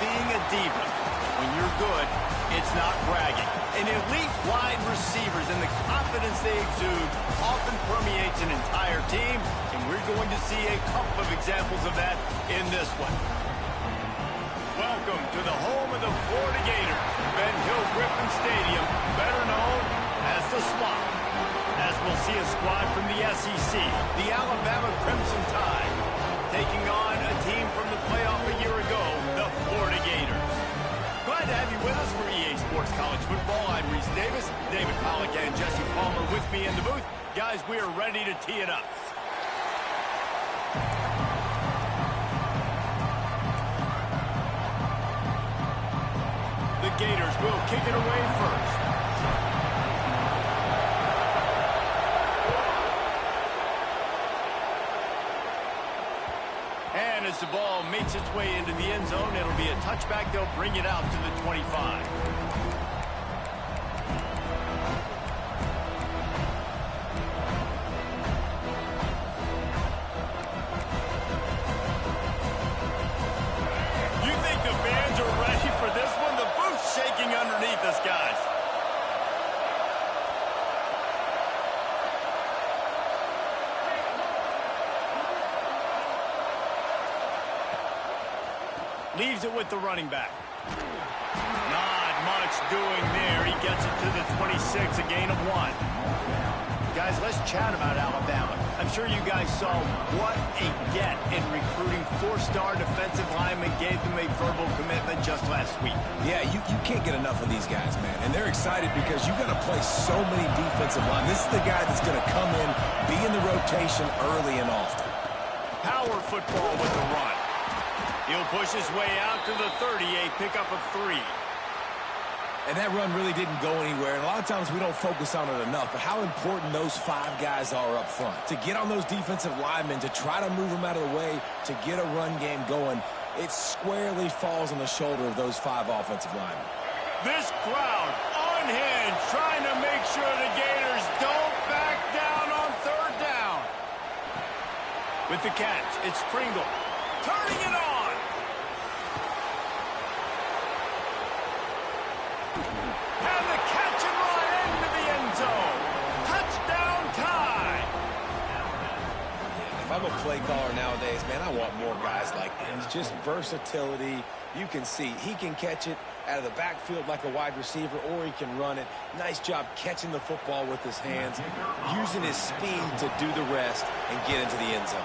being a diva. When you're good, it's not bragging. And elite wide receivers and the confidence they exude often permeates an entire team, and we're going to see a couple of examples of that in this one. Welcome to the home of the Florida Gators, Ben Hill Griffin Stadium, better known as the Swamp. As we'll see a squad from the SEC, the Alabama Crimson Tide, taking on a team from the playoff a year ago, the Florida Gators. Glad to have you with us for EA Sports College Football. I'm Reese Davis, David Pollack and Jesse Palmer with me in the booth. Guys, we are ready to tee it up. The Gators will kick it away first. And as the ball makes its way into the end zone, it'll be a touchback. They'll bring it out to the 25. You think the fans are ready for this one? The booth's shaking underneath us, guys. Leaves it with the running back. Not much doing there. He gets it to the 26, a gain of 1. Guys, let's chat about Alabama. I'm sure you guys saw what a get in recruiting. 4-star defensive linemen gave them a verbal commitment just last week. Yeah, you can't get enough of these guys, man. And they're excited because you've got to play so many defensive line. This is the guy that's going to come in, be in the rotation early and often. Power football with the run. He'll push his way out to the 38, pickup of 3. And that run really didn't go anywhere. And a lot of times we don't focus on it enough, but how important those 5 guys are up front. To get on those defensive linemen, to try to move them out of the way, to get a run game going, it squarely falls on the shoulder of those 5 offensive linemen. This crowd unhinged, trying to make sure the Gators don't back down on 3rd down. With the catch, it's Pringle. Turning it on. And the catch and run into the end zone. Touchdown Tide. If I'm a play caller nowadays, man, I want more guys like this. Just versatility. You can see he can catch it out of the backfield like a wide receiver, or he can run it. Nice job catching the football with his hands, using his speed to do the rest and get into the end zone.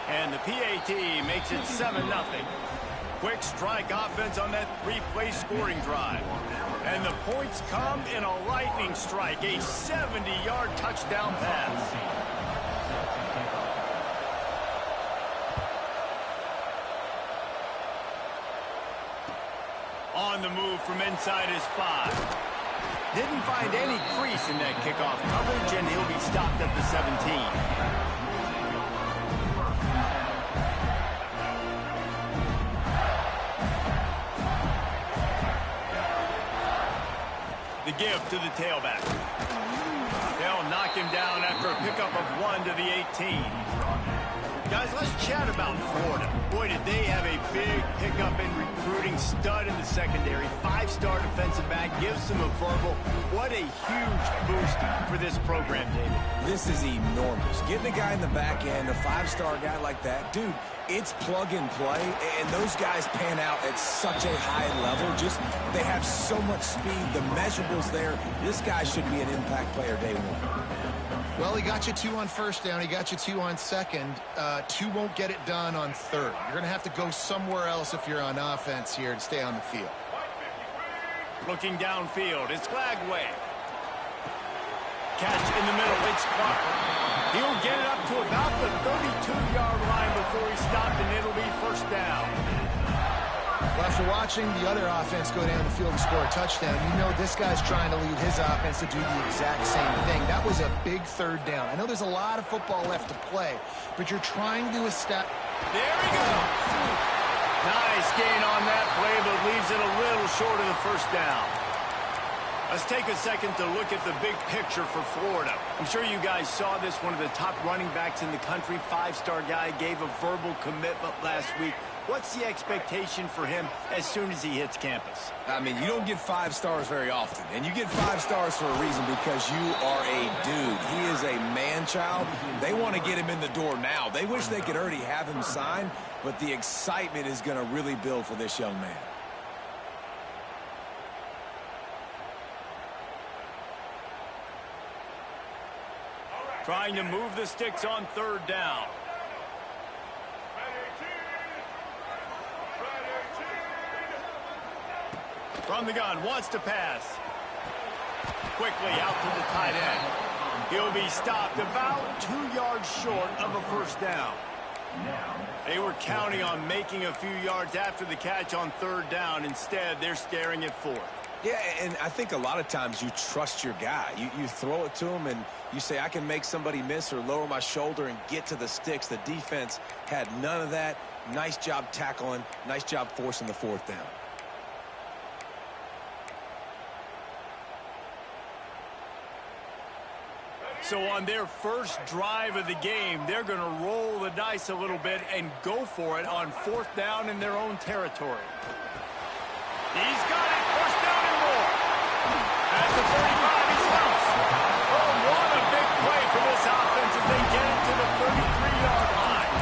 And the PAT makes it 7-0. Quick strike offense on that 3-play scoring drive. And the points come in a lightning strike, a 70-yard touchdown pass. On the move from inside his 5. Didn't find any crease in that kickoff coverage, and he'll be stopped at the 17. The give to the tailback. They'll knock him down after a pickup of 1 to the 18. Guys, let's chat about Florida. Boy, did they have a big pickup in recruiting. Stud in the secondary. 5-star defensive back. Gives them a verbal. What a huge boost for this program, David. This is enormous. Getting a guy in the back end, a 5-star guy like that, dude, it's plug and play, and those guys pan out at such a high level. Just, they have so much speed. The measurables there. This guy should be an impact player day 1. Well, he got you 2 on 1st down. He got you 2 on 2nd. 2 won't get it done on 3rd. You're going to have to go somewhere else if you're on offense here to stay on the field. Looking downfield, it's Glagway. Catch in the middle, it's Clark. He'll get it up to about the 32-yard line before he's stopped, and it'll be 1st down. Well, after watching the other offense go down the field and score a touchdown, you know this guy's trying to lead his offense to do the exact same thing. That was a big 3rd down. I know there's a lot of football left to play, but you're trying to establish. There he goes. Nice gain on that play, but leaves it a little short of the 1st down. Let's take a second to look at the big picture for Florida. I'm sure you guys saw this. One of the top running backs in the country, 5-star guy, gave a verbal commitment last week. What's the expectation for him as soon as he hits campus? I mean, you don't get 5 stars very often, and you get 5 stars for a reason because you are a dude. He is a man-child. They want to get him in the door now. They wish they could already have him signed, but the excitement is going to really build for this young man. Trying to move the sticks on 3rd down. From the gun, wants to pass. Quickly out to the tight end. He'll be stopped about 2 yards short of a 1st down. They were counting on making a few yards after the catch on 3rd down. Instead, they're staring at 4th. Yeah, and I think a lot of times you trust your guy. You throw it to him and you say, I can make somebody miss or lower my shoulder and get to the sticks. The defense had none of that. Nice job tackling. Nice job forcing the 4th down. So on their first drive of the game, they're going to roll the dice a little bit and go for it on 4th down in their own territory. He's got it. 1st down and more. At the 35, he's loose. Oh, what a big play for this offense as they get it to the 33-yard line.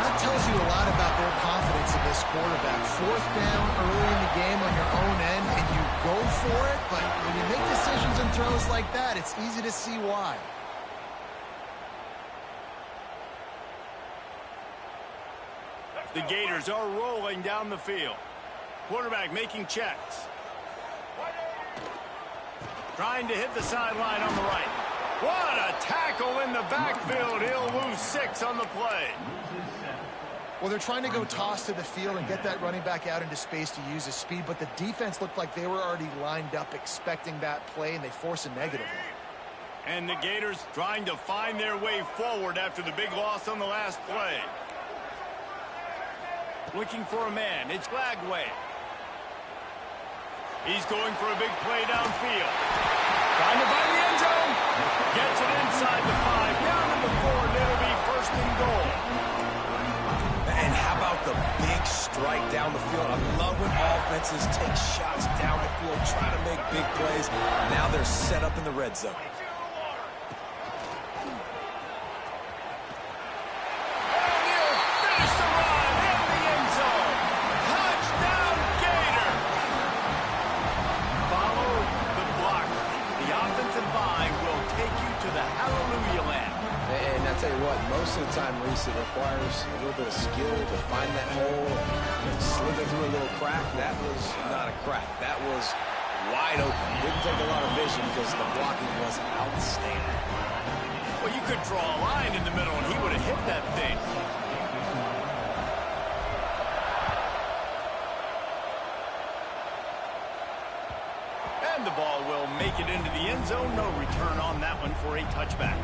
That tells you a lot about their confidence in this quarterback. 4th down early in the game on your own end, and you go for it, but when you make decisions and throws like that, it's easy to see why. The Gators are rolling down the field. Quarterback making checks. Trying to hit the sideline on the right. What a tackle in the backfield. He'll lose 6 on the play. Well, they're trying to go toss to the field and get that running back out into space to use his speed, but the defense looked like they were already lined up expecting that play, and they force a negative one. And the Gators trying to find their way forward after the big loss on the last play. Looking for a man. It's Lagway. He's going for a big play downfield. Trying to find the end zone. Gets it inside the 5. Down to the 4, and it'll be 1st and goal. And how about the big strike down the field? I love when offenses take shots down the field, trying to make big plays. Now they're set up in the red zone. Tell you what, most of the time, Reese, it requires a little bit of skill to find that hole and slither through a little crack. That was not a crack. That was wide open. Didn't take a lot of vision because the blocking was outstanding. Well, you could draw a line in the middle, and he would have hit that thing. And the ball will make it into the end zone. No return on that one for a touchback.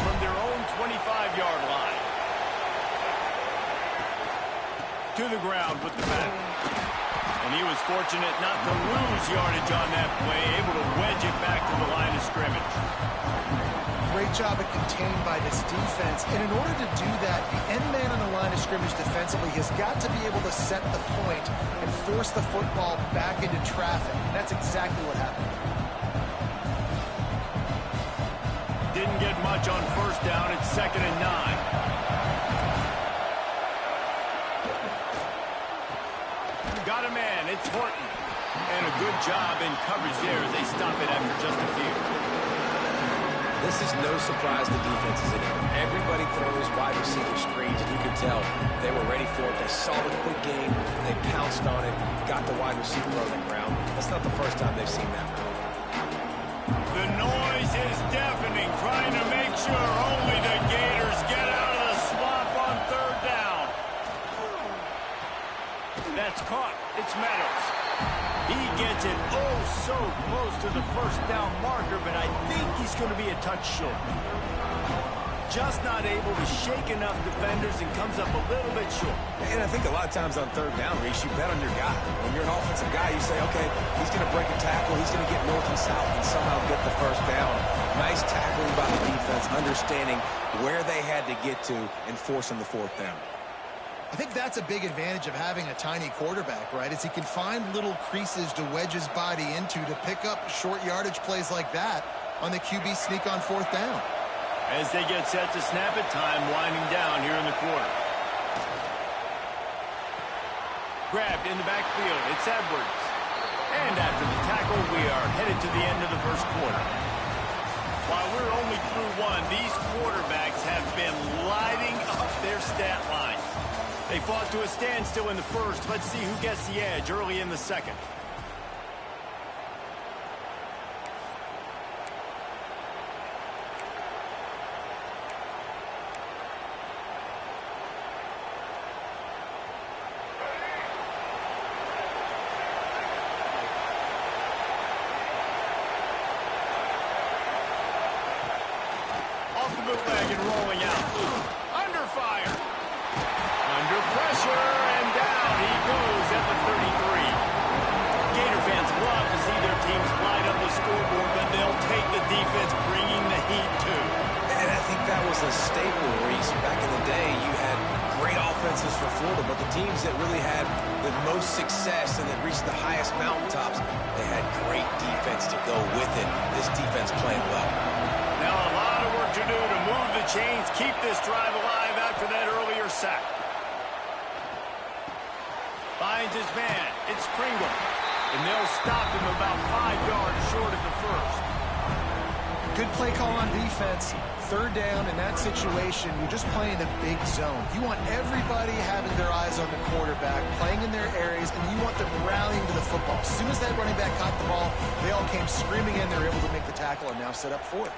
From their own 25-yard line. To the ground with the back. And he was fortunate not to lose yardage on that play, able to wedge it back to the line of scrimmage. Great job at contained by this defense. And in order to do that, the end man on the line of scrimmage defensively has got to be able to set the point and force the football back into traffic. And that's exactly what happened. Didn't get much on 1st down. It's 2nd and 9. Got a man. It's Horton. And a good job in coverage there as they stop it after just a few. This is no surprise to defenses anymore. Everybody throws wide receiver screens, and you can tell they were ready for it. They saw the quick game. They pounced on it, got the wide receiver on the ground. That's not the first time they've seen that. The noise is deafening, trying to make sure only the Gators get out of the swamp on 3rd down. That's caught. It's Meadows. He gets it oh so close to the 1st down marker, but I think he's going to be a touch short. just not able to shake enough defenders and comes up a little bit short. And I think a lot of times on third down, Reese, you bet on your guy. When you're an offensive guy, you say, okay, he's going to break a tackle, he's going to get north and south and somehow get the first down. Nice tackling by the defense, understanding where they had to get to and forcing the fourth down. I think that's a big advantage of having a tiny quarterback, right? Is he can find little creases to wedge his body into to pick up short yardage plays like that on the QB sneak on fourth down. As they get set to snap it, time winding down here in the quarter. Grabbed in the backfield, it's Edwards. And after the tackle, we are headed to the end of the first quarter. While we're only through one, these quarterbacks have been lighting up their stat line. They fought to a standstill in the first. Let's see who gets the edge early in the second. Off the bootleg and rolling out. Under fire. Under pressure, and down he goes at the 33. Gator fans love to see their teams light up the scoreboard, but they'll take the defense bringing the heat too. And I think that was a staple, Reese. Back in the day, you had great offenses for Florida, but the teams that really had the most success and that reached the highest mountaintops, they had great defense to go with it. This defense playing well. Now a lot of work to do to move the chains, keep this drive alive after that earlier sack. Finds his man. It's Pringle. And they'll stop him about 5 yards short of the first. Good play call on defense. Third down in that situation, you're just playing a big zone. You want everybody having their eyes on the quarterback, playing in their areas, and you want them rallying to the football. As soon as that running back caught the ball, they all came screaming in. They were able to make the tackle and now set up fourth.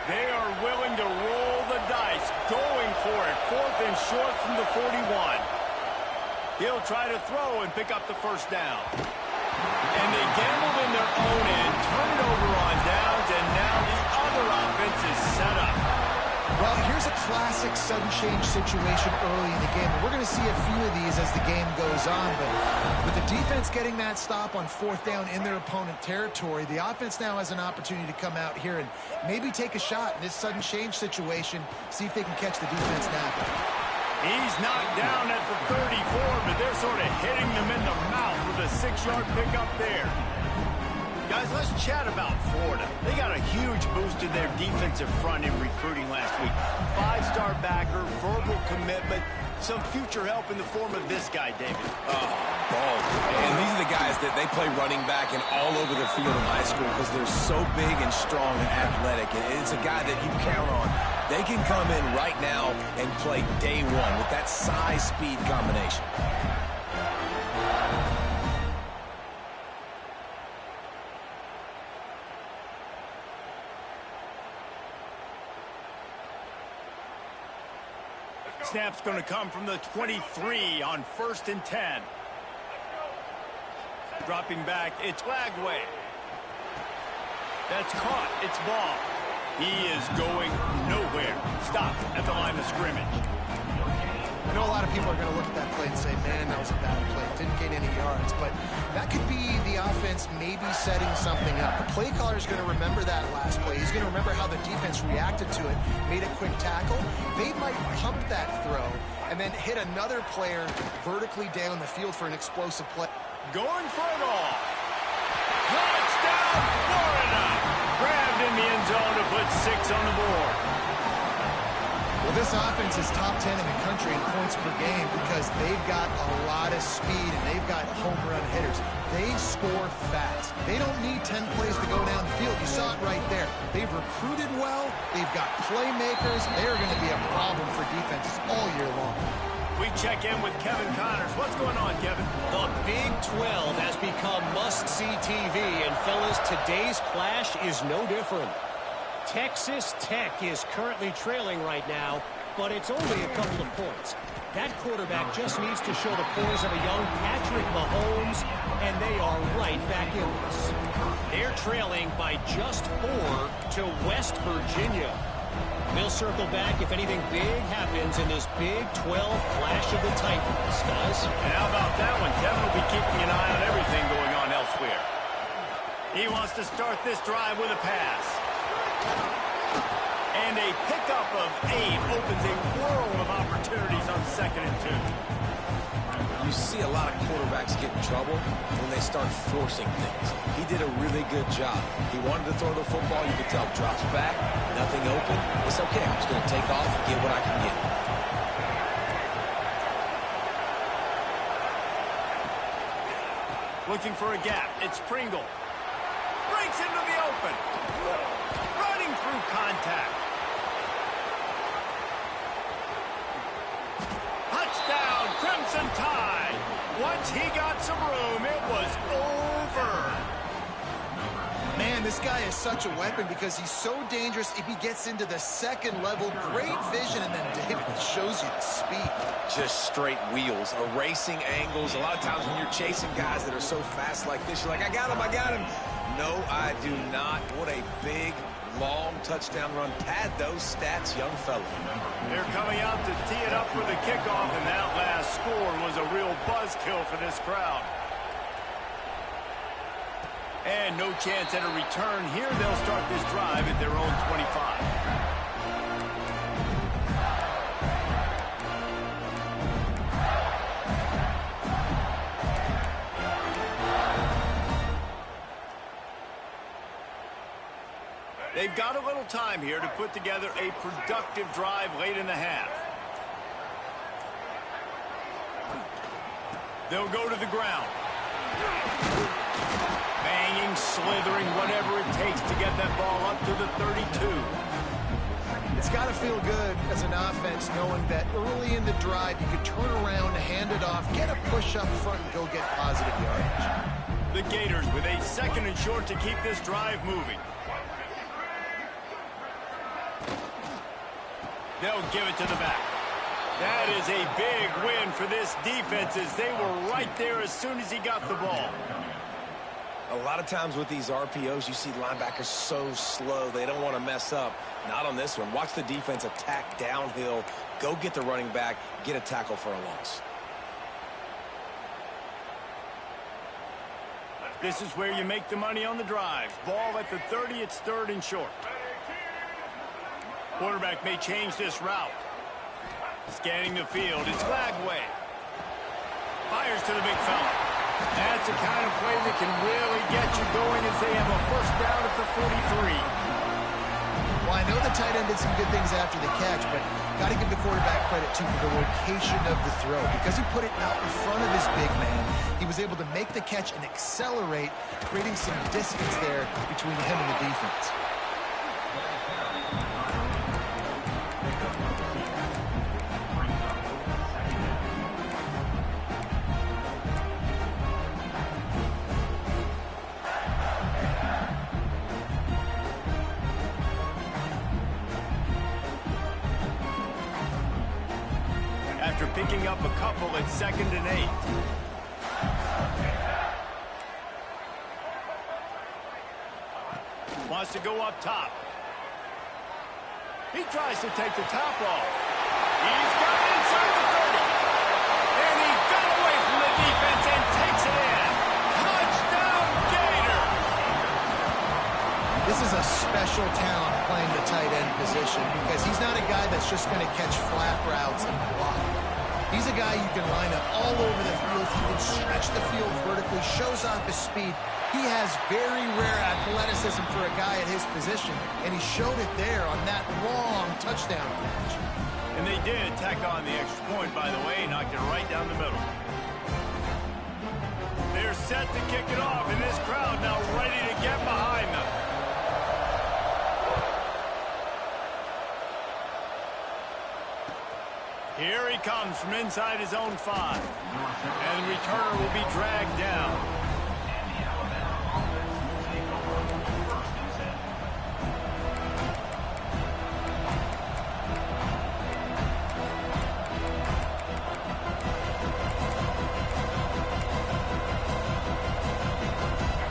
They are willing to roll the dice, going for it. Fourth and short from the 41. He'll try to throw and pick up the first down. And they gambled in their own end, turn it over on downs, and now the other offense is set up. Well, here's a classic sudden change situation early in the game. And we're going to see a few of these as the game goes on. But with the defense getting that stop on fourth down in their opponent territory, the offense now has an opportunity to come out here and maybe take a shot in this sudden change situation, see if they can catch the defense napping. He's knocked down at the 34, but they're sort of hitting them in the mouth with a 6-yard pickup there. Guys, let's chat about Florida. They got a huge boost in their defensive front in recruiting last week. 5-star backer, verbal commitment, some future help in the form of this guy, David. Ball. And these are the guys that they play running back and all over the field in high school because they're so big and strong and athletic. And it's a guy that you count on. They can come in right now and play day one with that size-speed combination. Snap's going to come from the 23 on 1st and 10. Dropping back, it's Lagway. That's caught, it's ball. He is going nowhere. Stopped at the line of scrimmage. I know a lot of people are going to look at that play and say, man, that was a bad play. Didn't gain any yards. But that could be the offense maybe setting something up. The play caller is going to remember that last play. He's going to remember how the defense reacted to it, made a quick tackle. They might pump that throw and then hit another player vertically down the field for an explosive play. Going for it all. Touchdown, Florida! Grabbed in the end zone to put 6 on the board. Well, this offense is top 10 in the country in points per game because they've got a lot of speed and they've got home run hitters. They score fast. They don't need 10 plays to go down the field. You saw it right there. They've recruited well. They've got playmakers. They're going to be a problem for defenses all year long. We check in with Kevin Connors. What's going on, Kevin? The Big 12 has become must-see TV, and fellas, today's clash is no different. Texas Tech is currently trailing right now, but it's only a couple of points. That quarterback just needs to show the poise of a young Patrick Mahomes, and they are right back in this. they're trailing by just 4 to West Virginia. They'll circle back if anything big happens in this Big 12 clash of the Titans, guys. And how about that one? Kevin will be keeping an eye on everything going on elsewhere. He wants to start this drive with a pass. And a pickup of 8 opens a world of opportunities on 2nd and 2. You see a lot of quarterbacks get in trouble when they start forcing things. He did a really good job. He wanted to throw the football. You could tell, drops back, nothing open. It's okay. I'm just going to take off and get what I can get. Looking for a gap. It's Pringle. Breaks into the open. Running through contact. Touchdown, Crimson Tide. Once he got some room, it was over. Man, this guy is such a weapon because he's so dangerous if he gets into the second level. Great vision, and then David shows you the speed. Just straight wheels, erasing angles. A lot of times when you're chasing guys that are so fast like this, you're like, I got him, I got him. No, I do not. What a big, long touchdown run. Pad those stats, young fella. They're coming out to tee it up for the kickoff, and that last score was a real buzzkill for this crowd. And no chance at a return here. They'll start this drive at their own 25. They've got a little time here to put together a productive drive late in the half. They'll go to the ground. Banging, slithering, whatever it takes to get that ball up to the 32. It's got to feel good as an offense knowing that early in the drive you could turn around, hand it off, get a push up front, and go get positive yardage. The Gators with a 2nd and short to keep this drive moving. They'll give it to the back. That is a big win for this defense as they were right there as soon as he got the ball. A lot of times with these RPOs, you see linebackers so slow, they don't want to mess up. Not on this one. Watch the defense attack downhill, go get the running back, get a tackle for a loss. This is where you make the money on the drives. Ball at the 30, it's 3rd and short. Quarterback may change this route. Scanning the field, it's Lagway. Fires to the big fella. That's the kind of play that can really get you going as they have a 1st down at the 43. Well, I know the tight end did some good things after the catch, but got to give the quarterback credit, too, for the location of the throw. Because he put it out in front of his big man, he was able to make the catch and accelerate, creating some distance there between him and the defense. After picking up a couple at 2nd and 8. Wants to go up top. He tries to take the top off. He's got it inside the 30. And he got away from the defense and takes it in. Touchdown, Gator! This is a special talent playing the tight end position because he's not a guy that's just going to catch flat routes and block. He's a guy you can line up all over the field. He can stretch the field vertically, shows off his speed. He has very rare athleticism for a guy at his position, and he showed it there on that long touchdown catch. And they did tack on the extra point, by the way, knocked it right down the middle. They're set to kick it off, and this crowd now ready to get behind them. Here he comes from inside his own 5. And the returner will be dragged down.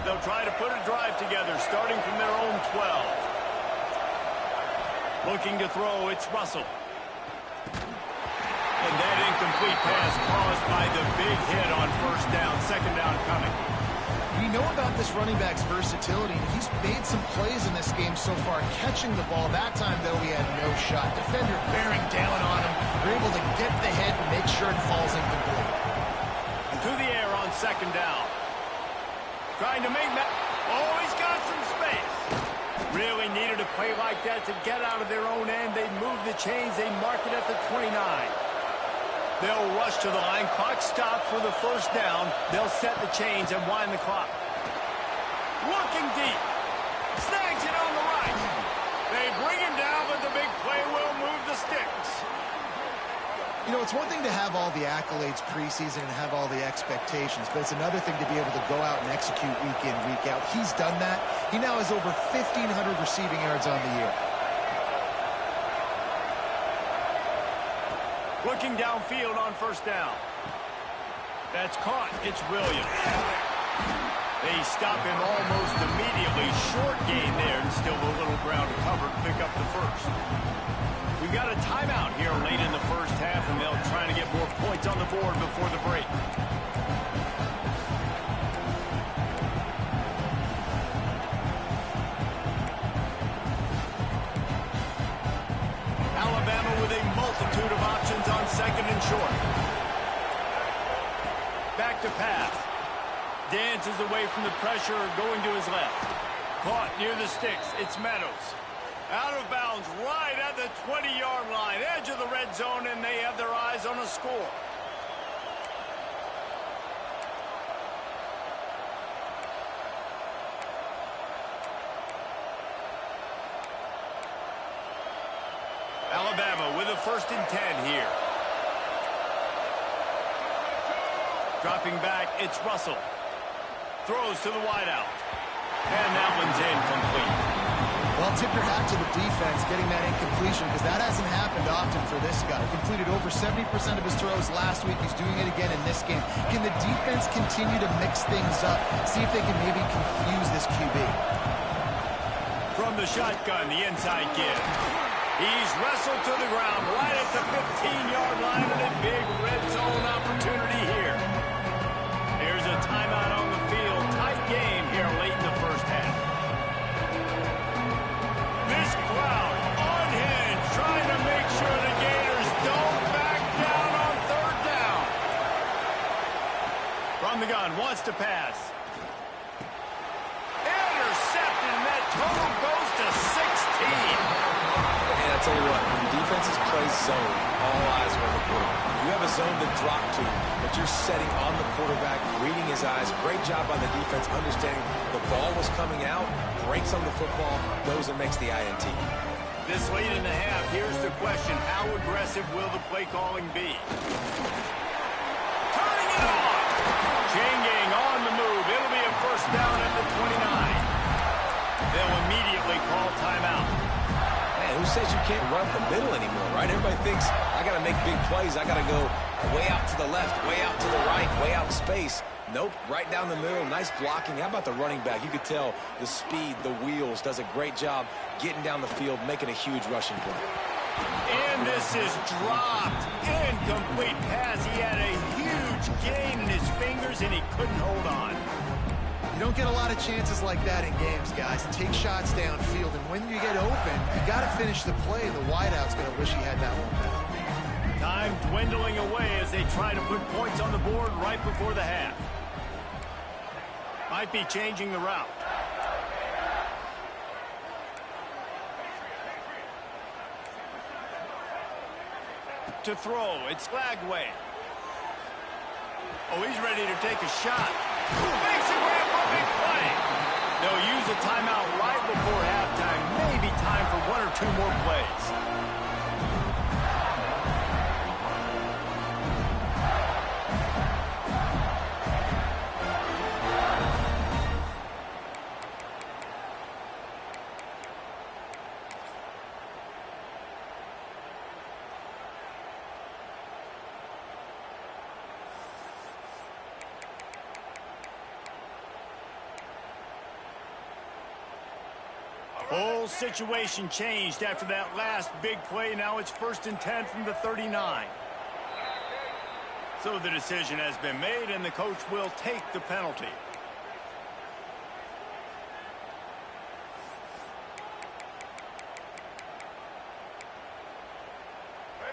They'll try to put a drive together, starting from their own 12. Looking to throw, it's Russell. And that incomplete pass caused by the big hit on first down. Second down coming. We know about this running back's versatility. He's made some plays in this game so far, catching the ball. That time, though, he had no shot. Defender bearing down on him. They're able to get the hit and make sure it falls incomplete. And through the air on second down. Trying to make that. Oh, he's got some space. Really needed a play like that to get out of their own end. They move the chains. They mark it at the 29. They'll rush to the line. Clock stopped for the first down. They'll set the chains and wind the clock. Looking deep. Snags it on the right. They bring him down, but the big play will move the sticks. You know, it's one thing to have all the accolades preseason and have all the expectations, but it's another thing to be able to go out and execute week in, week out. He's done that. He now has over 1,500 receiving yards on the year. Looking downfield on first down. That's caught. It's Williams. They stop him almost immediately. Short gain there, and still a little ground to cover to pick up the first. We've got a timeout here late in the first half, and they'll try to get more points on the board before the break. Alabama with a multitude of options on second and short. Back to pass. Dances away from the pressure, going to his left. Caught near the sticks. It's Meadows. Out of bounds right at the 20-yard line. Edge of the red zone, and they have their eyes on a score. Alabama with a 1st and 10 here. Dropping back, it's Russell. Throws to the wideout. And that one's incomplete. Well, tip your hat to the defense getting that incompletion, because that hasn't happened often for this guy. Completed over 70% of his throws last week. He's doing it again in this game. Can the defense continue to mix things up? See if they can maybe confuse this QB. From the shotgun, the inside give. He's wrestled to the ground right at the 15-yard line, and a big red zone opportunity here. There's a timeout on the field. Tight game here late in the first half. This crowd unhinged, trying to make sure the Gators don't back down on third down. From the gun, wants to pass. Intercepted, and that total goes to 16. And I tell you what, when defenses play zone, all eyes are on the quarterback. You have a zone to drop to, but you're setting on the quarterback, reading his eyes. Great job by the defense, understanding the ball was coming out, breaks on the football, goes and makes the INT. This late in the half, here's the question. How aggressive will the play calling be? Turning it on! Chain gang on the move. It'll be a first down at the 29. They'll immediately call timeout. Man, who says you can't run the middle anymore, right? Everybody thinks, I got to make big plays. I got to go way out to the left, way out to the right, way out in space. Nope, right down the middle, nice blocking. How about the running back? You could tell the speed, the wheels, does a great job getting down the field, making a huge rushing play. And this is dropped. Incomplete pass. He had a huge gain in his fingers, and he couldn't hold on. You don't get a lot of chances like that in games, guys. Take shots downfield, and when you get open, you got to finish the play. The wideout's going to wish he had that one back. Time dwindling away as they try to put points on the board right before the half. Might be changing the route. To throw, it's Lagway. Oh, he's ready to take a shot. Makes a grab for a big play. They'll use a timeout right before halftime. Maybe time for one or two more plays. Whole situation changed after that last big play. Now it's 1st and 10 from the 39. So the decision has been made, and the coach will take the penalty.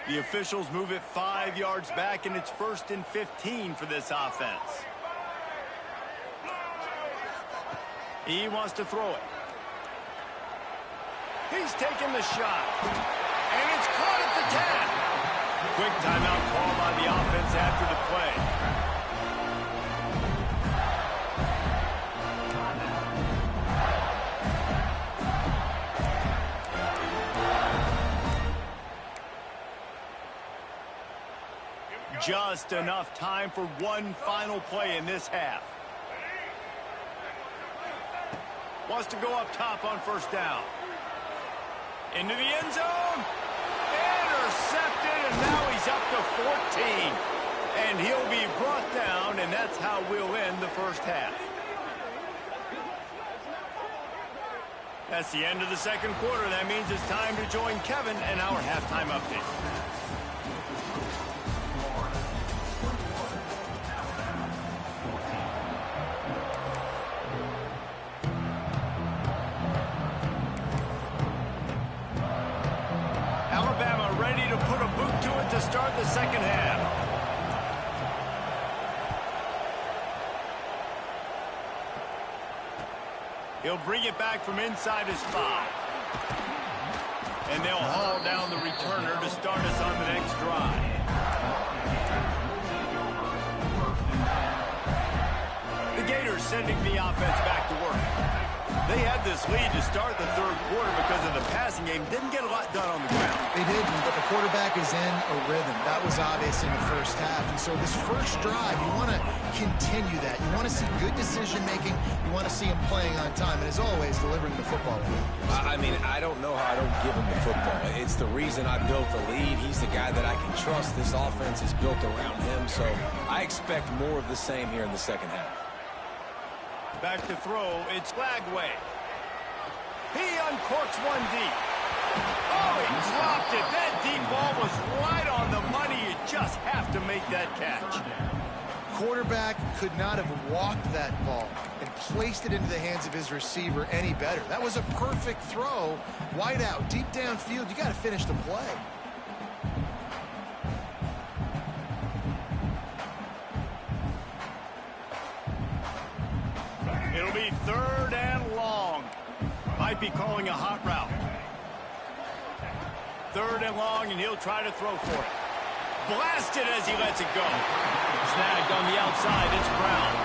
The officials move it 5 yards back, and it's 1st and 15 for this offense. He wants to throw it. He's taking the shot. And it's caught at the 10. Quick timeout call by the offense after the play. Just enough time for one final play in this half. Wants to go up top on 1st down. Into the end zone. Intercepted, and now he's up to 14. And he'll be brought down, and that's how we'll end the first half. That's the end of the second quarter. That means it's time to join Kevin and our halftime update. Alabama ready to put a boot to it to start the second half. He'll bring it back from inside his 5. And they'll haul down the returner to start us on the next drive. The Gators sending the offense back to work. They had this lead to start the third quarter because of the passing game. Didn't get a lot done on the ground. They didn't, but the quarterback is in a rhythm. That was obvious in the first half. And so this first drive, you want to continue that. You want to see good decision-making. You want to see him playing on time. And as always, delivering the football. I mean, I don't know how I don't give him the football. It's the reason I built the lead. He's the guy that I can trust. This offense is built around him. So I expect more of the same here in the second half. Back to throw, it's Flagway. He uncorks one deep. Oh, he dropped it. That deep ball was right on the money. You just have to make that catch. Quarterback could not have walked that ball and placed it into the hands of his receiver any better. That was a perfect throw. Wide out, deep downfield. You got to finish the play. It'll be 3rd and long. Might be calling a hot route. 3rd and long, and he'll try to throw for it. Blasted as he lets it go. Snagged on the outside, it's Brown.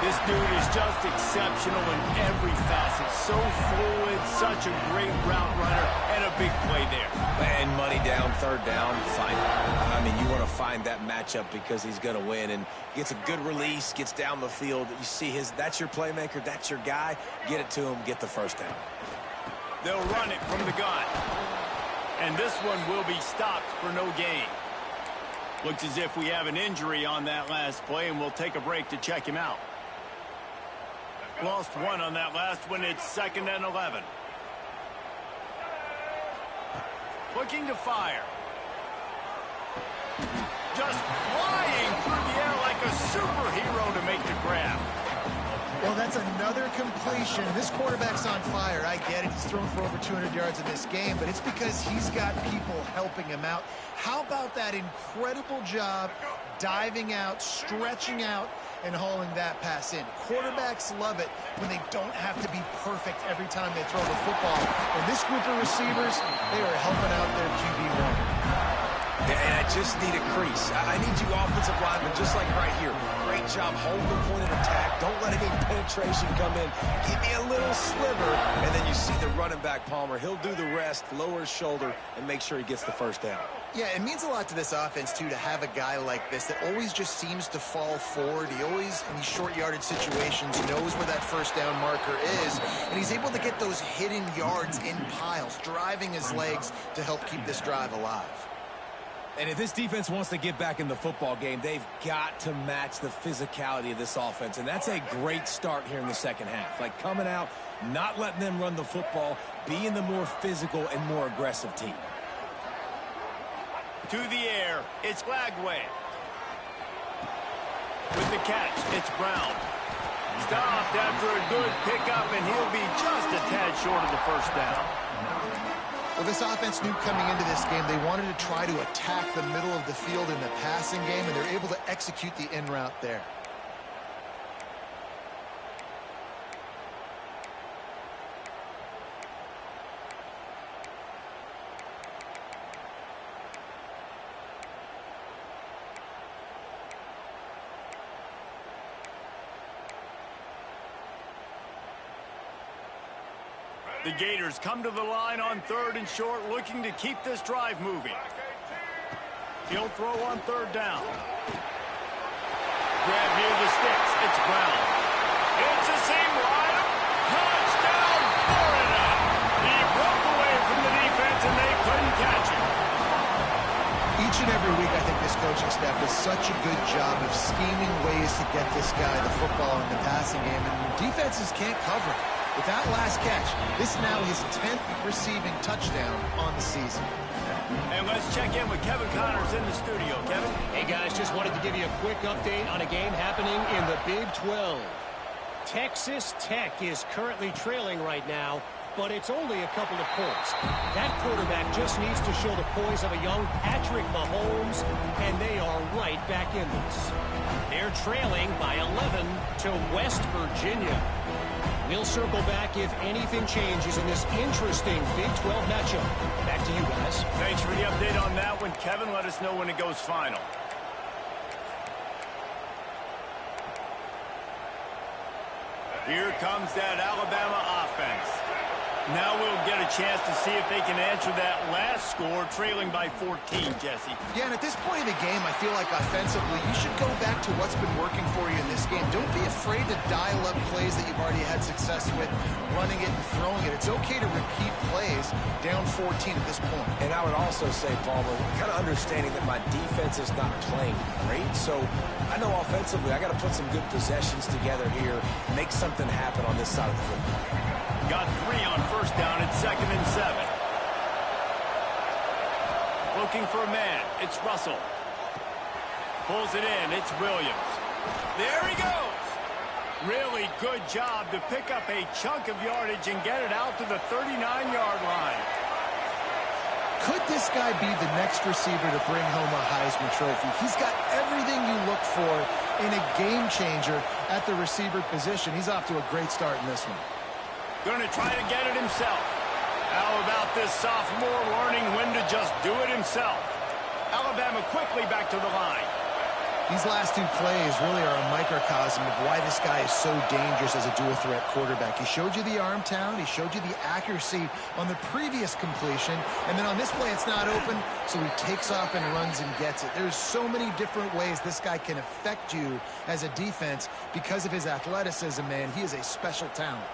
This dude is just exceptional in every facet. So fluid, such a great route runner, and a big play there. And money down, 3rd down, fine. I mean, you want to find that matchup because he's going to win. And gets a good release, gets down the field. You see that's your playmaker, that's your guy. Get it to him, get the 1st down. They'll run it from the gun. And this one will be stopped for no gain. Looks as if we have an injury on that last play, and we'll take a break to check him out. Lost one on that last one. It's 2nd and 11. Looking to fire. Just flying through the air like a superhero to make the grab. Well, that's another completion. This quarterback's on fire. I get it. He's thrown for over 200 yards in this game, but it's because he's got people helping him out. How about that incredible job diving out, stretching out, and hauling that pass in? Quarterbacks love it when they don't have to be perfect every time they throw the football. And this group of receivers, they are helping out their QB1. And I just need a crease. I need you offensive linemen, just like right here. Great job holding the point of attack. Don't let any penetration come in. Give me a little sliver, and then you see the running back, Palmer. He'll do the rest, lower his shoulder, and make sure he gets the 1st down. Yeah, it means a lot to this offense, too, to have a guy like this that always just seems to fall forward. He always, in these short yardage situations, knows where that 1st down marker is, and he's able to get those hidden yards in piles, driving his legs to help keep this drive alive. And if this defense wants to get back in the football game, they've got to match the physicality of this offense. And that's a great start here in the second half. Like coming out, not letting them run the football, being the more physical and more aggressive team. To the air, it's Lagway. With the catch, it's Brown. Stopped after a good pickup, and he'll be just a tad short of the first down. Well, this offense knew coming into this game they wanted to try to attack the middle of the field in the passing game, and they're able to execute the in route there. The Gators come to the line on 3rd and short, looking to keep this drive moving. He'll throw on 3rd down. Grab near the sticks. It's Brown. It's the same line. Touchdown, Florida! He broke away from the defense, and they couldn't catch him. Each and every week, I think this coaching staff does such a good job of scheming ways to get this guy the football in the passing game, and defenses can't cover it. With that last catch, this is now his 10th receiving touchdown on the season. And let's check in with Kevin Connors in the studio. Kevin? Hey, guys, just wanted to give you a quick update on a game happening in the Big 12. Texas Tech is currently trailing right now, but it's only a couple of points. That quarterback just needs to show the poise of a young Patrick Mahomes, and they are right back in this. They're trailing by 11 to West Virginia. We'll circle back if anything changes in this interesting Big 12 matchup. Back to you guys. Thanks for the update on that one, Kevin. Let us know when it goes final. Here comes that Alabama offense. Now we'll get a chance to see if they can answer that last score, trailing by 14, Jesse. Yeah, and at this point in the game, I feel like offensively, you should go back to what's been working for you in this game. Don't be afraid to dial up plays that you've already had success with, running it and throwing it. It's okay to repeat plays down 14 at this point. And I would also say, Palmer, kind of understanding that my defense is not playing great, so I know offensively I got to put some good possessions together here, make something happen on this side of the football. Got 3 on 1st down at 2nd and 7. Looking for a man. It's Russell. Pulls it in. It's Williams. There he goes. Really good job to pick up a chunk of yardage and get it out to the 39-yard line. Could this guy be the next receiver to bring home a Heisman Trophy? He's got everything you look for in a game changer at the receiver position. He's off to a great start in this one. Going to try to get it himself. How about this sophomore learning when to just do it himself? Alabama quickly back to the line. These last 2 plays really are a microcosm of why this guy is so dangerous as a dual-threat quarterback. He showed you the arm talent. He showed you the accuracy on the previous completion. And then on this play, it's not open, so he takes off and runs and gets it. There's so many different ways this guy can affect you as a defense because of his athleticism, man. He is a special talent.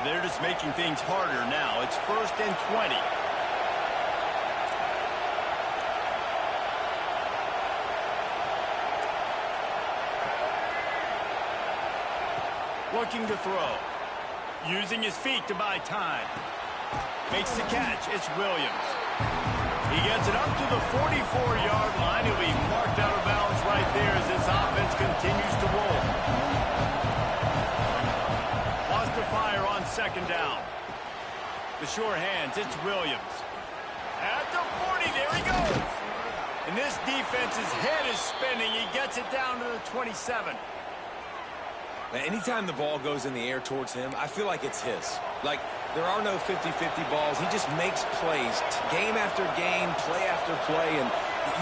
They're just making things harder now. It's 1st and 20. Looking to throw. Using his feet to buy time. Makes the catch. It's Williams. He gets it up to the 44-yard line. He'll be marked out of bounds right there as this offense continues to roll. To fire on 2nd down. The sure hands, it's Williams. At the 40, there he goes. And this defense's head is spinning. He gets it down to the 27. Now, anytime the ball goes in the air towards him, I feel like it's his. Like, there are no 50-50 balls. He just makes plays, game after game, play after play, and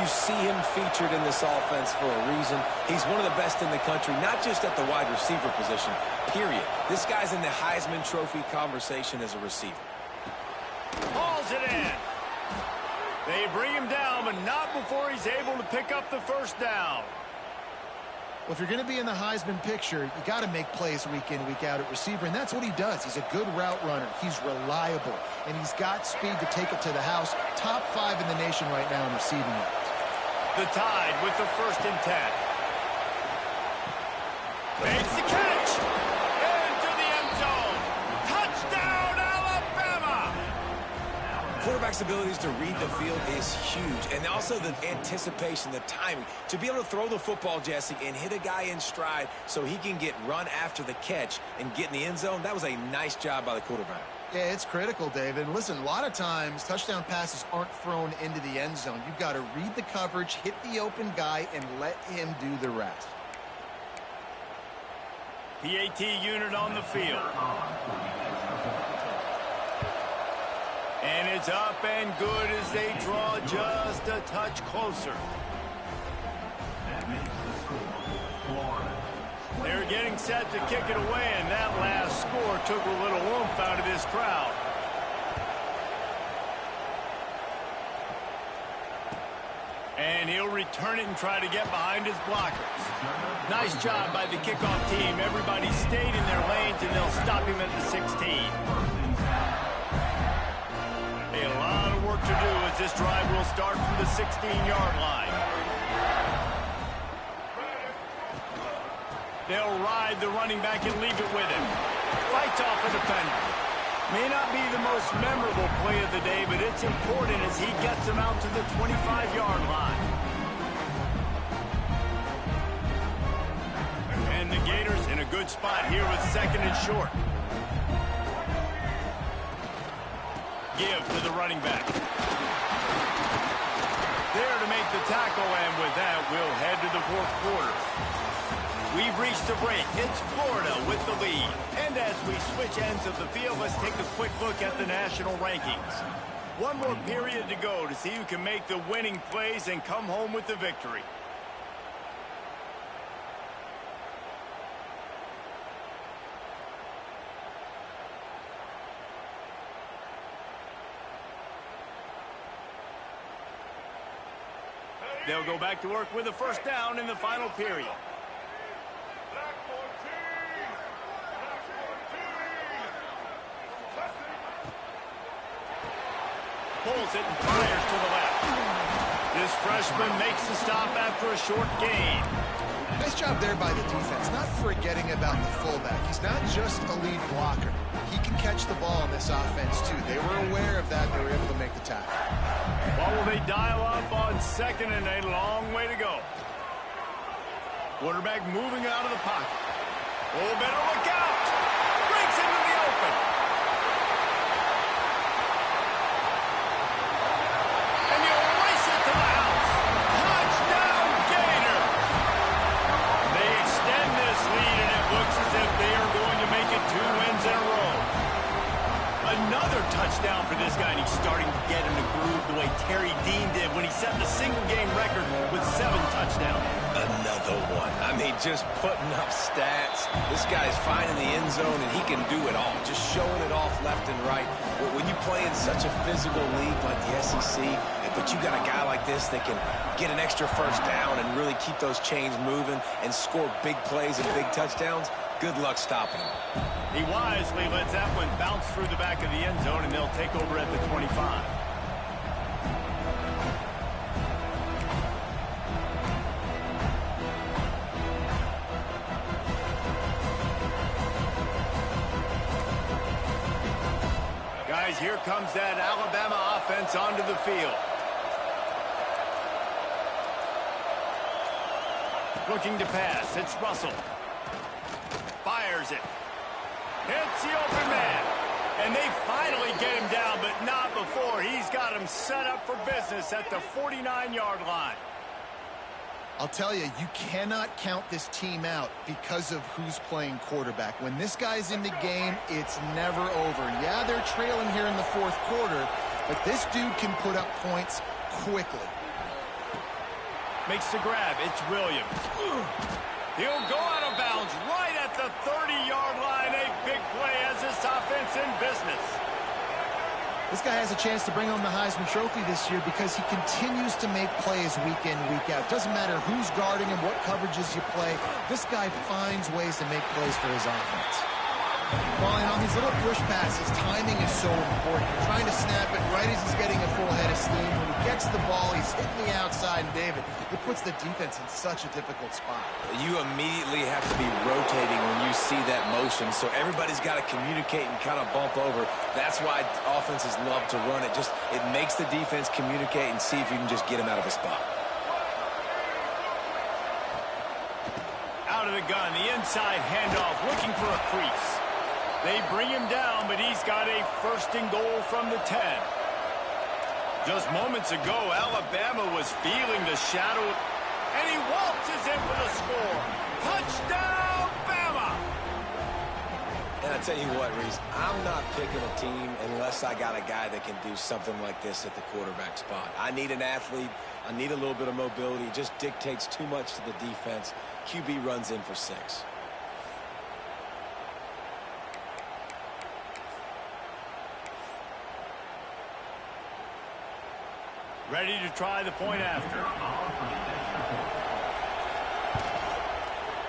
you see him featured in this offense for a reason. He's one of the best in the country, not just at the wide receiver position, period. This guy's in the Heisman Trophy conversation as a receiver. Hauls it in. They bring him down, but not before he's able to pick up the 1st down. Well, if you're going to be in the Heisman picture, you got to make plays week in, week out at receiver, and that's what he does. He's a good route runner. He's reliable, and he's got speed to take it to the house. Top 5 in the nation right now in receiving yards. The Tide with the 1st and 10. Makes the catch. Into the end zone. Touchdown, Alabama! Quarterback's abilities to read the field is huge, and also the anticipation, the timing. To be able to throw the football, Jesse, and hit a guy in stride so he can get run after the catch and get in the end zone, that was a nice job by the quarterback. Yeah, it's critical, David. Listen, a lot of times touchdown passes aren't thrown into the end zone. You've got to read the coverage, hit the open guy, and let him do the rest. PAT unit on the field. And it's up and good as they draw just a touch closer. They're getting set to kick it away, and that last score took a little oomph out of this crowd. And he'll return it and try to get behind his blockers. Nice job by the kickoff team. Everybody stayed in their lanes, and they'll stop him at the 16. A lot of work to do as this drive will start from the 16-yard line. They'll ride the running back and leave it with him. Fights off a defender. May not be the most memorable play of the day, but it's important as he gets him out to the 25-yard line. And the Gators in a good spot here with 2nd and short. Give to the running back. There to make the tackle, and with that, we'll head to the 4th quarter. We've reached the break. It's Florida with the lead. And as we switch ends of the field, let's take a quick look at the national rankings. One more period to go to see who can make the winning plays and come home with the victory. They'll go back to work with a 1st down in the final period. Pulls it and fires to the left. This freshman makes the stop after a short gain. Nice job there by the defense, not forgetting about the fullback. He's not just a lead blocker. He can catch the ball in this offense, too. They were aware of that. They were able to make the tackle. Well, will they dial up on 2nd and a long way to go? Quarterback moving out of the pocket. Oh, better look out. Breaks into the open. And he'll race it to the house. Touchdown, Gator. They extend this lead, and it looks as if they are going to make it 2 wins in a row. Another touchdown for this guy, and he's starting to get in the groove the way Terry Dean did when he set the single-game record with 7 touchdowns. Another one. I mean, just putting up stats. This guy's finding the end zone, and he can do it all. Just showing it off left and right. But when you play in such a physical league like the SEC, but you got a guy like this that can get an extra 1st down and really keep those chains moving and score big plays and big touchdowns, good luck stopping him. He wisely lets that one bounce through the back of the end zone, and they'll take over at the 25. Guys, here comes that Alabama offense onto the field. Looking to pass. It's Russell. Fires it. Hits the open man. And they finally get him down, but not before. He's got him set up for business at the 49-yard line. I'll tell you, you cannot count this team out because of who's playing quarterback. When this guy's in the game, it's never over. Yeah, they're trailing here in the 4th quarter, but this dude can put up points quickly. Makes the grab. It's Williams. He'll go out of bounds right at the 30-yard line. A big play as this offense in business. This guy has a chance to bring home the Heisman Trophy this year because he continues to make plays week in, week out. Doesn't matter who's guarding him, what coverages you play. This guy finds ways to make plays for his offense. Well, and on these little push passes, timing is so important. You're trying to snap it right as he's getting a full head of steam. When he gets the ball, he's hitting the outside, and David, it puts the defense in such a difficult spot. You immediately have to be rotating when you see that motion, so everybody's got to communicate and kind of bump over. That's why offenses love to run it. It makes the defense communicate and see if you can just get him out of a spot. Out of the gun, the inside handoff, looking for a crease. They bring him down, but he's got a first and goal from the 10. Just moments ago, Alabama was feeling the shadow, and he waltzes in for the score. Touchdown, Bama! And I tell you what, Reese, I'm not picking a team unless I got a guy that can do something like this at the quarterback spot. I need an athlete. I need a little bit of mobility. It just dictates too much to the defense. QB runs in for 6. Ready to try the point after.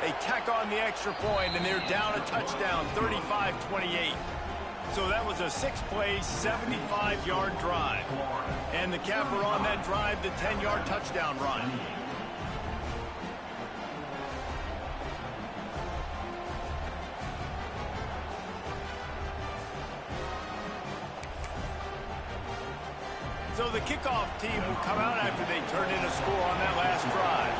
They tack on the extra point, and they're down a touchdown, 35-28. So that was a 6-play, 75-yard drive. And the capper on that drive, the 10-yard touchdown run. So the kickoff team will come out after they turn in a score on that last drive.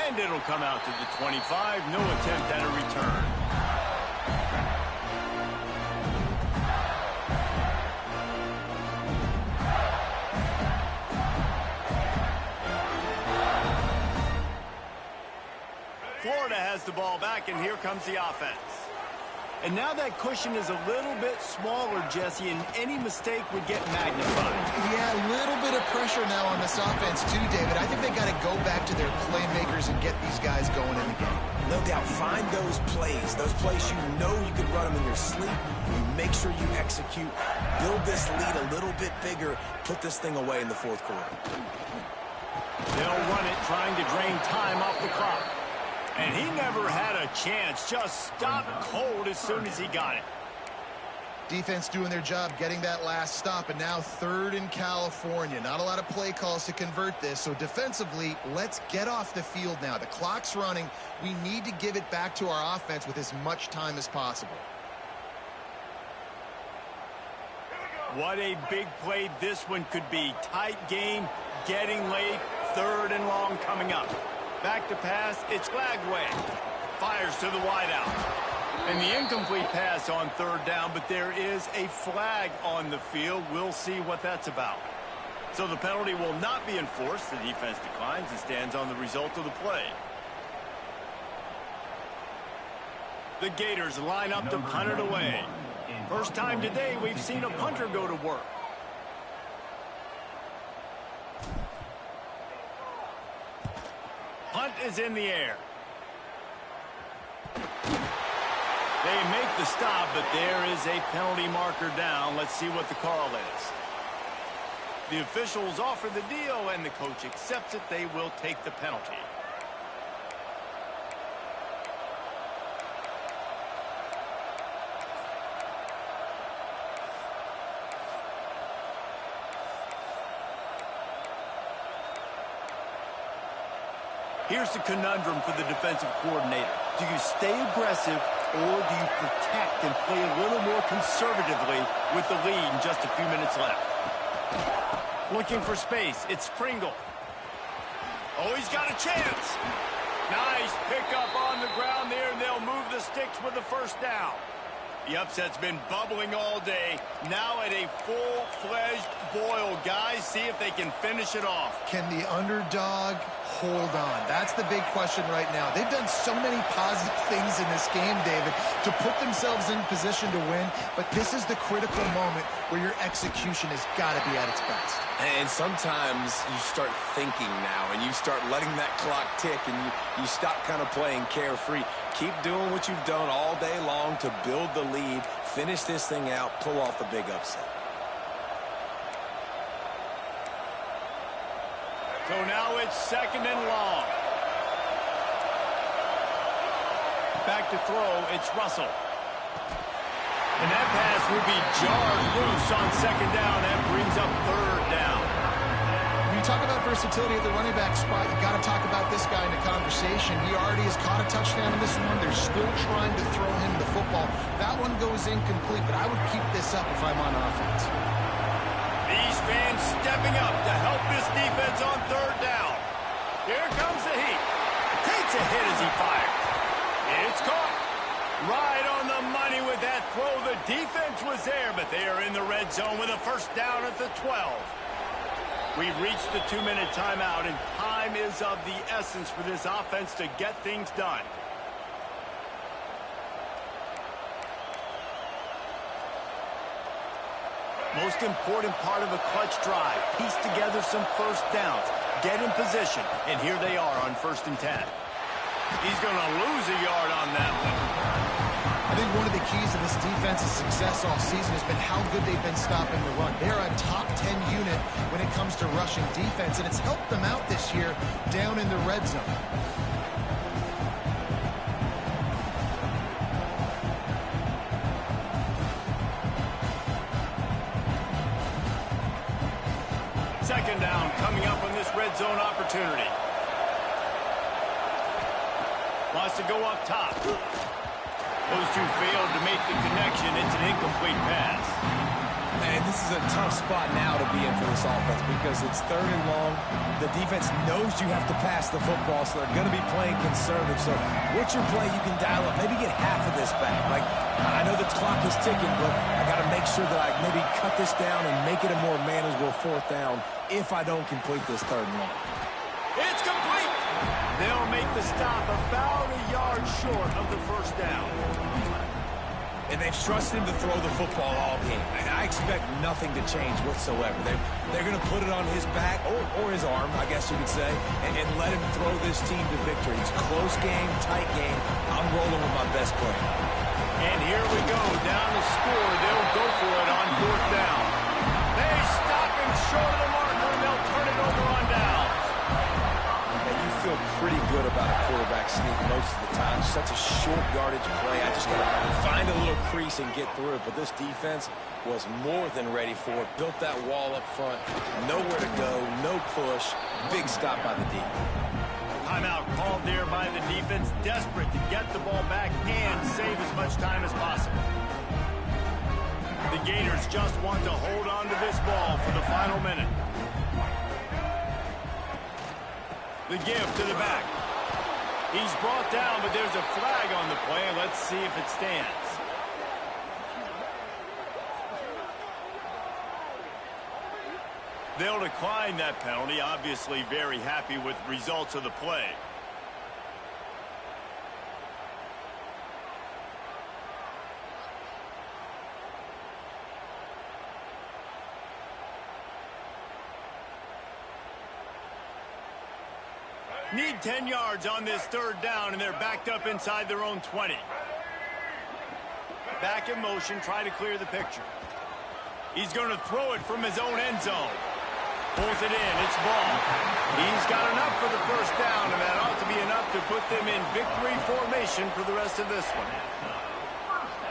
And it'll come out to the 25. No attempt at a return. Florida has the ball back, and here comes the offense. And now that cushion is a little bit smaller, Jesse, and any mistake would get magnified. Yeah, a little bit of pressure now on this offense too, David. I think they got to go back to their playmakers and get these guys going in the game. No doubt, find those plays you know you can run them in your sleep. You make sure you execute, build this lead a little bit bigger, put this thing away in the fourth quarter. They'll run it, trying to drain time off the clock. And he never had a chance, just stopped cold as soon as he got it. Defense doing their job, getting that last stop, and now 3rd in California. Not a lot of play calls to convert this, so defensively, let's get off the field now. The clock's running. We need to give it back to our offense with as much time as possible. What a big play this one could be. Tight game, getting late, 3rd and long coming up. Back to pass, it's Lagway. Fires to the wideout. And the incomplete pass on 3rd down, but there is a flag on the field. We'll see what that's about. So the penalty will not be enforced. The defense declines and stands on the result of the play. The Gators line up to punt it away. First time today we've seen a punter go to work. Punt is in the air. They make the stop, but there is a penalty marker down. Let's see what the call is. The officials offer the deal, and the coach accepts it. They will take the penalty. Here's the conundrum for the defensive coordinator. Do you stay aggressive, or do you protect and play a little more conservatively with the lead and just a few minutes left? Looking for space. It's Pringle. Oh, he's got a chance. Nice pickup on the ground there, and they'll move the sticks with the first down. The upset's been bubbling all day. Now at a full-fledged boil, guys. See if they can finish it off. Can the underdog hold on? That's the big question right now. They've done so many positive things in this game, David, to put themselves in position to win, but this is the critical moment where your execution has got to be at its best. And sometimes you start thinking now, and you start letting that clock tick, and you stop kind of playing carefree. Keep doing what you've done all day long to build the lead, finish this thing out, pull off the big upset. So now it's 2nd and long. Back to throw, it's Russell. And that pass will be jarred loose on 2nd down. That brings up 3rd down. When you talk about versatility at the running back spot, you got to talk about this guy in the conversation. He already has caught a touchdown in this one. They're still trying to throw him the football. That one goes incomplete, but I would keep this up if I'm on offense. These fans stepping up to help this defense on 3rd down. Here comes the heat. Takes a hit as he fires. It's caught. Right on the money with that throw. The defense was there, but they are in the red zone with a 1st down at the 12. We've reached the 2-minute timeout, and time is of the essence for this offense to get things done. Most important part of a clutch drive. Piece together some 1st downs. Get in position. And here they are on 1st and 10. He's going to lose a yard on that one. I think one of the keys to this defense's success all season has been how good they've been stopping the run. They're a top 10 unit when it comes to rushing defense, and it's helped them out this year down in the red zone. Second down coming up on this red zone opportunity. Wants to go up top. Those two failed to make the connection. It's an incomplete pass. And this is a tough spot now to be in for this offense because it's 3rd and long. The defense knows you have to pass the football, so they're going to be playing conservative. So what's your play you can dial up? Maybe get half of this back. Like, I know the clock is ticking, but I got to make sure that I maybe cut this down and make it a more manageable 4th down if I don't complete this 3rd and long. It's complete. They'll make the stop about a yard short of the 1st down. And they've trusted him to throw the football all game. And I expect nothing to change whatsoever. They're going to put it on his back, or his arm, I guess you could say, and let him throw this team to victory. It's a close game, tight game. I'm rolling with my best player. And here we go, down to score. They'll go for it on 4th down. They stop him short of the marker, and they'll turn it over on downs. And you feel pretty good about a quarterback sneak most of the time. Such a short yardage play. I just got to find a little crease and get through it. But this defense was more than ready for it. Built that wall up front. Nowhere to go, no push. Big stop by the D. Timeout called there by the defense, desperate to get the ball back and save as much time as possible. The Gators just want to hold on to this ball for the final minute. The give to the back. He's brought down, but there's a flag on the play. Let's see if it stands. They'll decline that penalty, obviously very happy with the results of the play. Need 10 yards on this 3rd down, and they're backed up inside their own 20. Back in motion, try to clear the picture. He's going to throw it from his own end zone. Pulls it in, it's ball. He's got enough for the 1st down, and that ought to be enough to put them in victory formation for the rest of this one.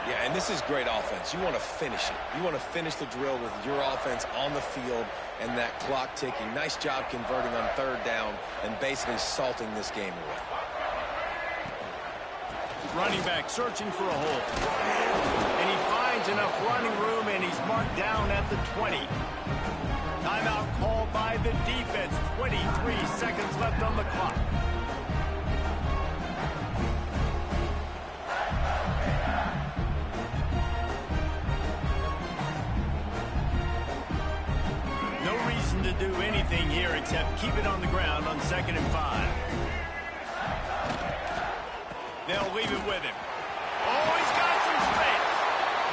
Yeah, and this is great offense. You want to finish it. You want to finish the drill with your offense on the field and that clock ticking. Nice job converting on 3rd down and basically salting this game away. Running back searching for a hole. And he finds enough running room, and he's marked down at the 20. Timeout called by the defense. 23 seconds left on the clock. reason to do anything here except keep it on the ground on 2nd and 5. They'll leave it with him. Oh, he's got some space.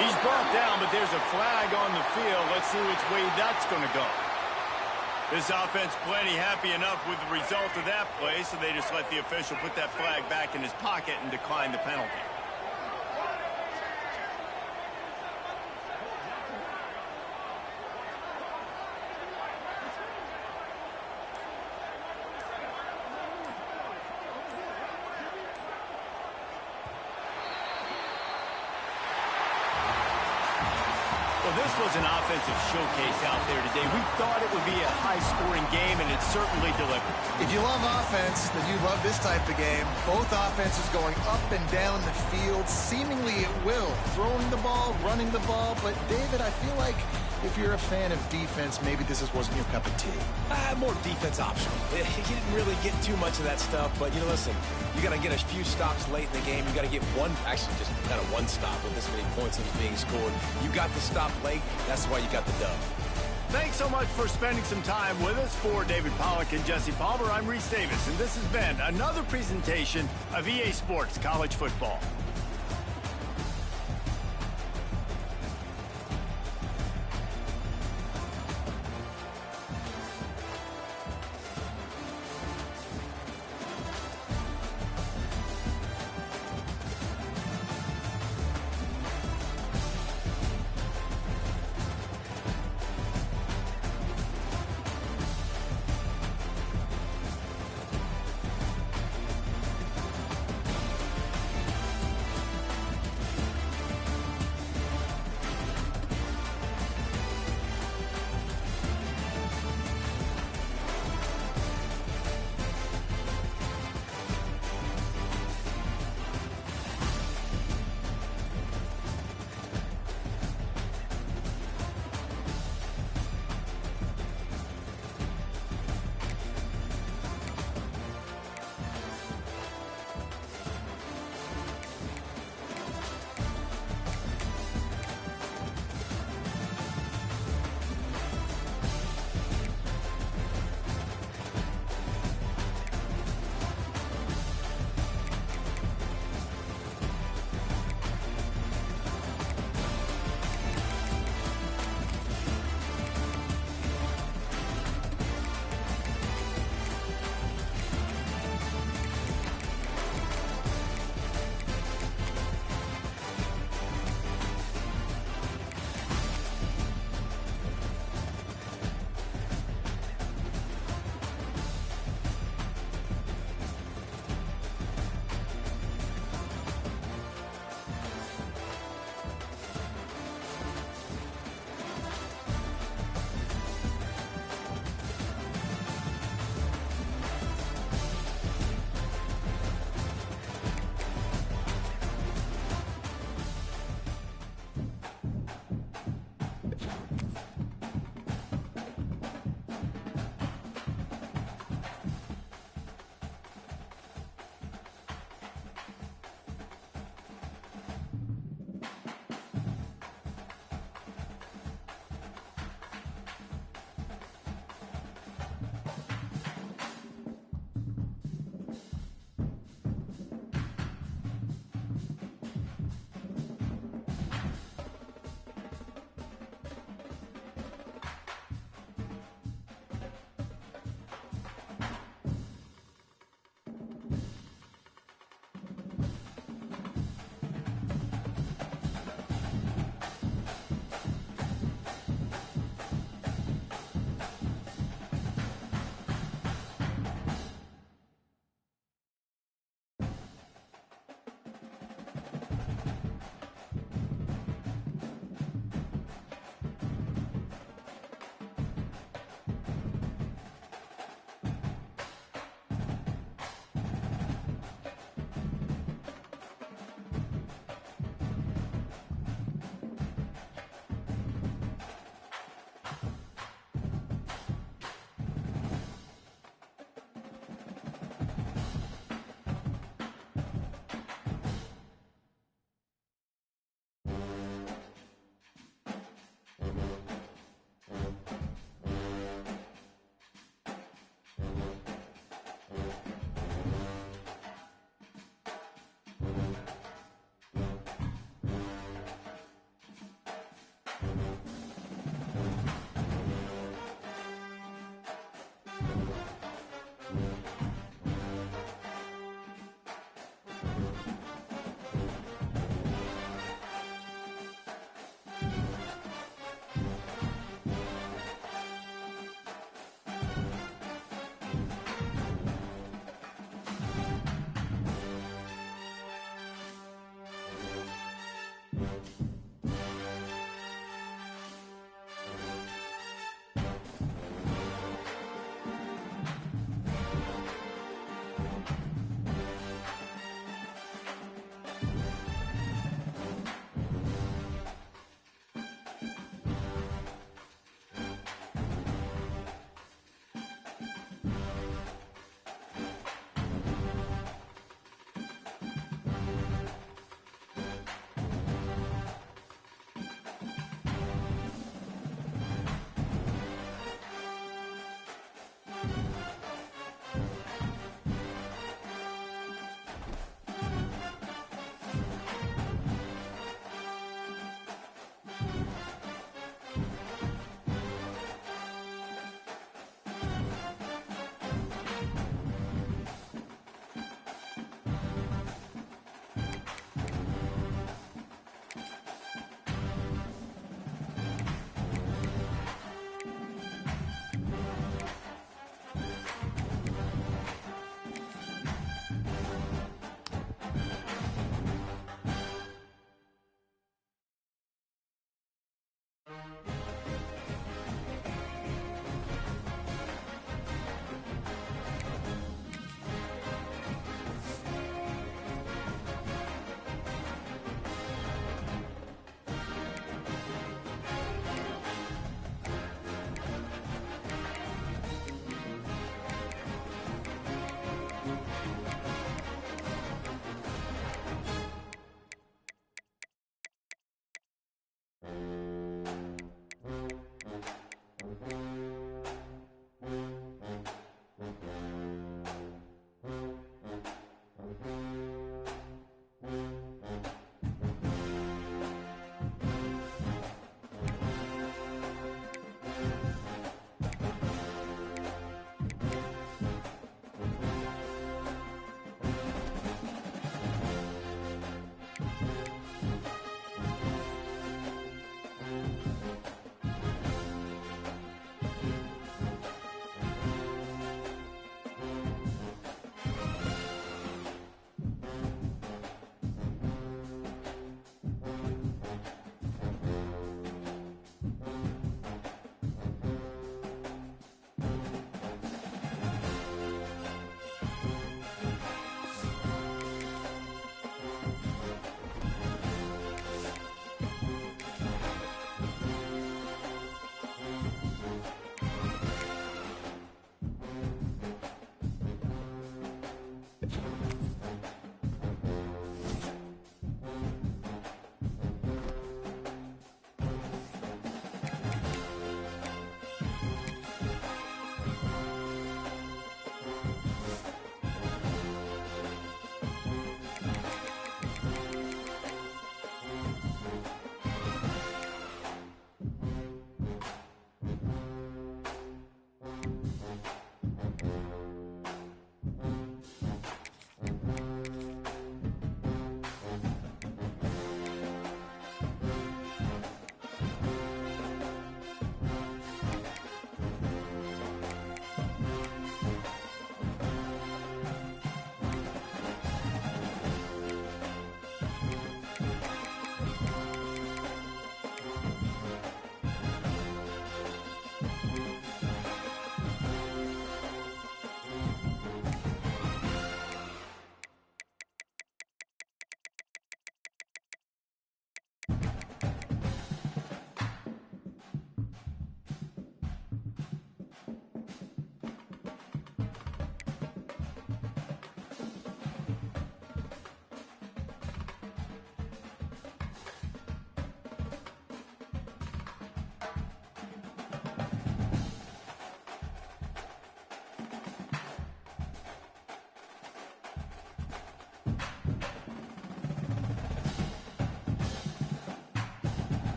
He's brought down, but there's a flag on the field. Let's see which way that's going to go. This offense plenty happy enough with the result of that play, so they just let the official put that flag back in his pocket and decline the penalty. Well, this was an offensive showcase out there today. We thought it would be a high-scoring game, and it certainly delivered. If you love offense, then you love this type of game. Both offenses going up and down the field, seemingly at will. Throwing the ball, running the ball. But, David, I feel like if you're a fan of defense, maybe this wasn't your cup of tea. More defense optional. You didn't really get too much of that stuff, but, you know, listen, you got to get a few stops late in the game. You got to get one, actually just kind of one stop with this many points that was being scored. You got the stop late. That's why you got the dub. Thanks so much for spending some time with us. For David Pollack and Jesse Palmer, I'm Reese Davis, and this has been another presentation of EA Sports College Football.